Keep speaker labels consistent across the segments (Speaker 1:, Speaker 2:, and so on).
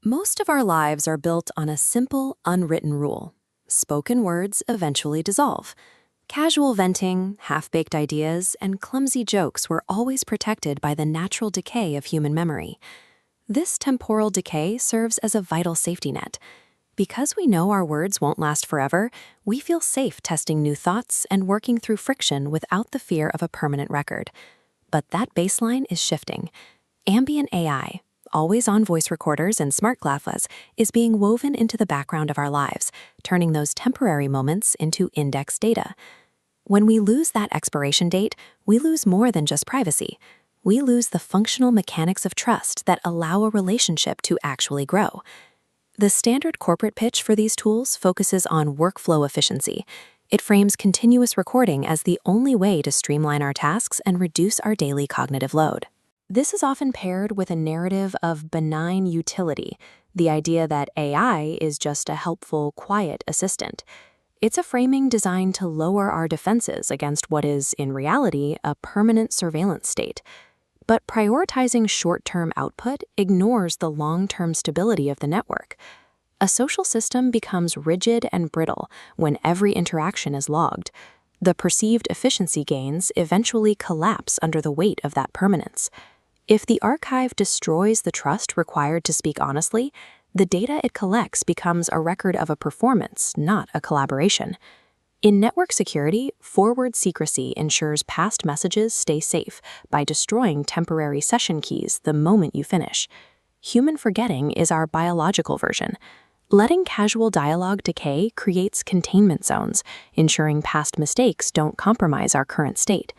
Speaker 1: Most of our lives are built on a simple, unwritten rule. Spoken words eventually dissolve. Casual venting, half-baked ideas, and clumsy jokes were always protected by the natural decay of human memory. This temporal decay serves as a vital safety net. Because we know our words won't last forever, we feel safe testing new thoughts and working through friction without the fear of a permanent record. But that baseline is shifting. Ambient AI, always-on voice recorders and smart glasses, is being woven into the background of our lives, turning those temporary moments into index data. When we lose that expiration date, we lose more than just privacy. We lose the functional mechanics of trust that allow a relationship to actually grow. The standard corporate pitch for these tools focuses on workflow efficiency. It frames continuous recording as the only way to streamline our tasks and reduce our daily cognitive load. This is often paired with a narrative of benign utility, the idea that AI is just a helpful, quiet assistant. It's a framing designed to lower our defenses against what is, in reality, a permanent surveillance state. But prioritizing short-term output ignores the long-term stability of the network. A social system becomes rigid and brittle when every interaction is logged. The perceived efficiency gains eventually collapse under the weight of that permanence. If the archive destroys the trust required to speak honestly, the data it collects becomes a record of a performance, not a collaboration. In network security, forward secrecy ensures past messages stay safe by destroying temporary session keys the moment you finish. Human forgetting is our biological version. Letting casual dialogue decay creates containment zones, ensuring past mistakes don't compromise our current state.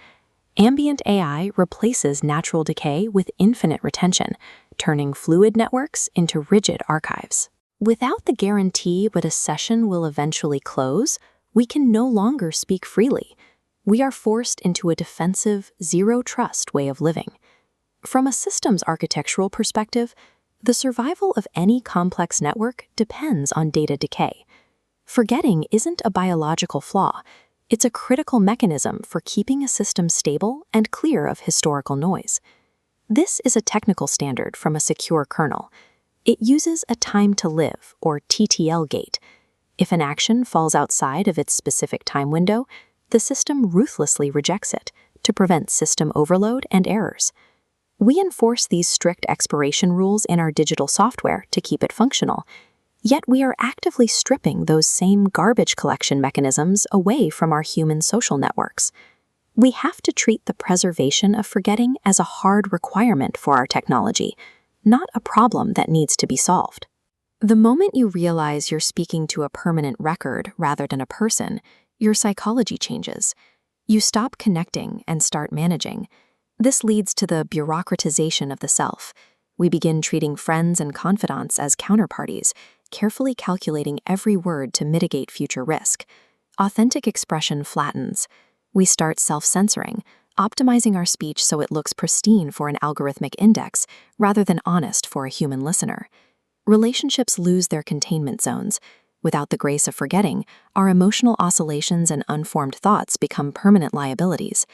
Speaker 1: Ambient AI replaces natural decay with infinite retention, turning fluid networks into rigid archives. Without the guarantee that a session will eventually close, we can no longer speak freely. We are forced into a defensive, zero-trust way of living. From a systems architectural perspective, the survival of any complex network depends on data decay. Forgetting isn't a biological flaw. It's a critical mechanism for keeping a system stable and clear of historical noise. This is a technical standard from a secure kernel. It uses a time-to-live, or TTL gate. If an action falls outside of its specific time window, the system ruthlessly rejects it to prevent system overload and errors. We enforce these strict expiration rules in our digital software to keep it functional, yet we are actively stripping those same garbage collection mechanisms away from our human social networks. We have to treat the preservation of forgetting as a hard requirement for our technology, not a problem that needs to be solved. The moment you realize you're speaking to a permanent record rather than a person, your psychology changes. You stop connecting and start managing. This leads to the bureaucratization of the self. We begin treating friends and confidants as counterparties, carefully calculating every word to mitigate future risk. Authentic expression flattens. We start self-censoring, optimizing our speech so it looks pristine for an algorithmic index rather than honest for a human listener. Relationships lose their containment zones. Without the grace of forgetting, our emotional oscillations and unformed thoughts become permanent liabilities.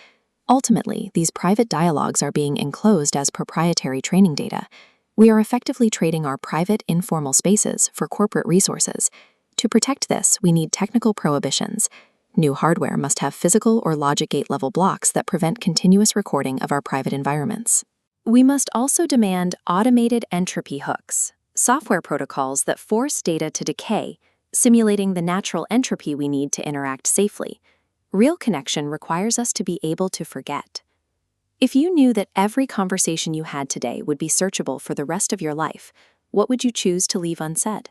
Speaker 1: Ultimately, these private dialogues are being enclosed as proprietary training data. We are effectively trading our private, informal spaces for corporate resources. To protect this, we need technical prohibitions. New hardware must have physical or logic gate level blocks that prevent continuous recording of our private environments. We must also demand automated entropy hooks, software protocols that force data to decay, simulating the natural entropy we need to interact safely. Real connection requires us to be able to forget. If you knew that every conversation you had today would be searchable for the rest of your life, what would you choose to leave unsaid?